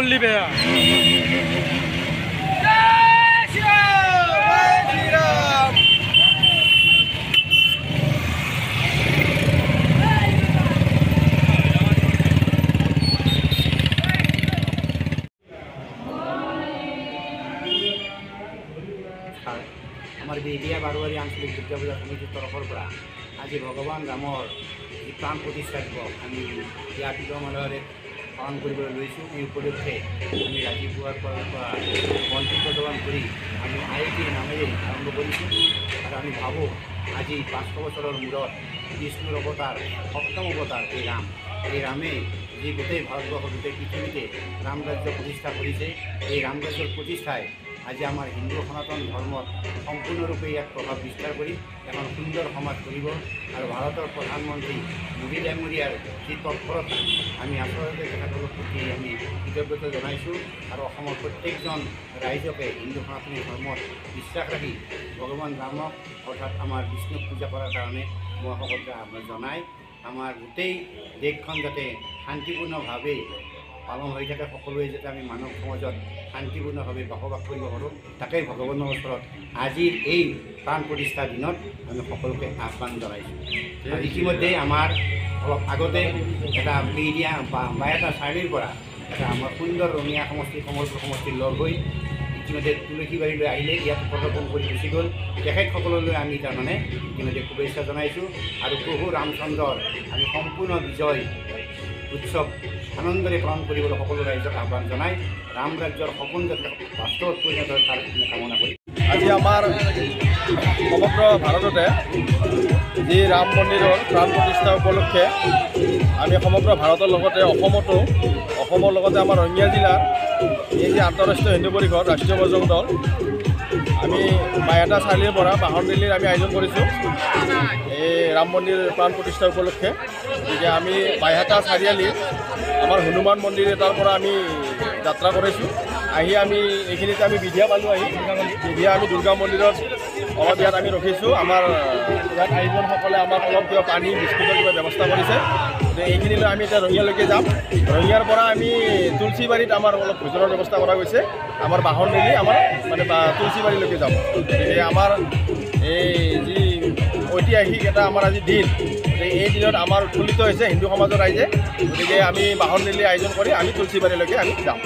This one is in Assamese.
কৰলি বেয়া আমাৰ বেদিয়া বাৰোয়াৰি আঞ্চলিক দুৰ্গা পূজা কমিটিৰ তৰফৰ পৰা আজি ভগৱান ৰামৰ যি প্ৰাণ প্ৰতিষ্ঠা দিৱস আমি ইয়াত বিলমালয়েৰে পালন কৰিবলৈ লৈছোঁ। এই উপলক্ষে আমি ৰাতিপুৱাৰ পৰা বন্তি প্ৰজ্বলন কৰি আমি আইটিৰ নামেৰে আৰম্ভ কৰিছোঁ আৰু আমি ভাবোঁ আজি 500 বছৰৰ মূৰত বিষ্ণুৰ অৱতাৰ সপ্তম অৱতাৰ এই ৰামে যি গোটেই ভাৰতবৰ্ষ গোটেই পৃথিৱীতে ৰাম ৰাজ্য প্ৰতিষ্ঠা কৰিছে। এই ৰাম ৰাজ্যৰ প্ৰতিষ্ঠাই আজি আমাৰ হিন্দু সনাতন ধৰ্মত সম্পূৰ্ণৰূপে ইয়াক প্ৰভাৱ বিস্তাৰ কৰি এখন সুন্দৰ সমাজ কৰিব আৰু ভাৰতৰ প্ৰধানমন্ত্ৰী মোদী ডাঙৰীয়াৰ যি তৎপৰতা আমি আচলতে তেখেতলোকৰ প্ৰতি আমি কৃতজ্ঞতা জনাইছোঁ আৰু অসমৰ প্ৰত্যেকজন ৰাইজকে হিন্দু সনাতনী ধৰ্মত বিশ্বাস ৰাখি ভগৱান ৰামক অৰ্থাৎ আমাৰ বিষ্ণুক পূজা কৰাৰ কাৰণে মই সকলোকে জনাই আমাৰ গোটেই দেশখন যাতে শান্তিপূৰ্ণভাৱে পালন হৈ থাকে, সকলোৱে যাতে আমি মানৱ সমাজত শান্তিপূৰ্ণভাৱে বসবাস কৰিব পাৰোঁ তাকেই ভগৱানৰ ওচৰত আজিৰ এই প্ৰাণ প্ৰতিষ্ঠাৰ দিনত আমি সকলোকে আহ্বান জনাইছোঁ। ইতিমধ্যে আমাৰ অলপ আগতে এটা বেদিয়া বাইহাটা চাৰিআলিৰ পৰা এটা আমাৰ সুন্দৰ ৰঙীয়া সমষ্টি কমলপুৰ সমষ্টিৰ লগ হৈ ইতিমধ্যে তুলসীবাৰীলৈ আহিলে ইয়াত প্ৰদৰ্শন কৰি গুচি গ'ল। তেখেতসকললৈ আমি তাৰমানে ইতিমধ্যে শুভেচ্ছা জনাইছোঁ আৰু প্ৰভু ৰামচন্দ্ৰৰ আমি সম্পূৰ্ণ বিজয় উৎসৱ আনন্দৰে পালন কৰিবলৈ সকলো ৰাইজক আহ্বান জনাই ৰাম ৰাজ্যৰ সপোন যাতে বাস্তৱত পৰিণত হয় তাৰ কামনা কৰি আজি আমাৰ সমগ্ৰ ভাৰততে যি ৰাম মন্দিৰৰ প্ৰাণ প্ৰতিষ্ঠা উপলক্ষে আমি সমগ্ৰ ভাৰতৰ লগতে অসমৰ লগতে আমাৰ ৰঙিয়া জিলাৰ এই যে আন্তঃৰাষ্ট্ৰীয় হিন্দু পৰিষদ ৰাষ্ট্ৰীয় বজৰং দল আমি বাইহাটা চাৰিআলিৰ পৰা বাহন ৰেলীৰ আমি আয়োজন কৰিছোঁ এই ৰাম মন্দিৰ প্ৰাণ প্ৰতিষ্ঠা উপলক্ষে। গতিকে আমি বাইহাটা চাৰিআলি আমাৰ হনুমান মন্দিৰ এটাৰ পৰা আমি যাত্ৰা কৰিছোঁ। আহি আমি এইখিনিতে আমি বিধিয়া পালোঁ। বিধিয়া আমি দুৰ্গা মন্দিৰত অলপ ইয়াত আমি ৰখিছোঁ। আমাৰ ইয়াত আয়োজনসকলে আমাক অলপ কিবা পানী বিস্কুটৰ কিবা ব্যৱস্থা কৰিছে। গতিকে এইখিনিলৈ আমি এতিয়া ৰঙিয়ালৈকে যাম। ৰঙিয়াৰ পৰা আমি তুলসীবাৰীত আমাৰ অলপ ভোজনৰ ব্যৱস্থা কৰা গৈছে। আমাৰ বাহন ৰেলী আমাৰ মানে তুলসীবাৰীলৈকে যাব। গতিকে আমাৰ এই যি ঐতিহাসিক এটা আমাৰ আজি দিন, গতিকে এই দিনত আমাৰ উৎফুল্লিত হৈছে হিন্দু সমাজৰ ৰাইজে। গতিকে আমি বাহন ৰেলী আয়োজন কৰি আমি তুলসীবাৰীলৈকে আমি যাম।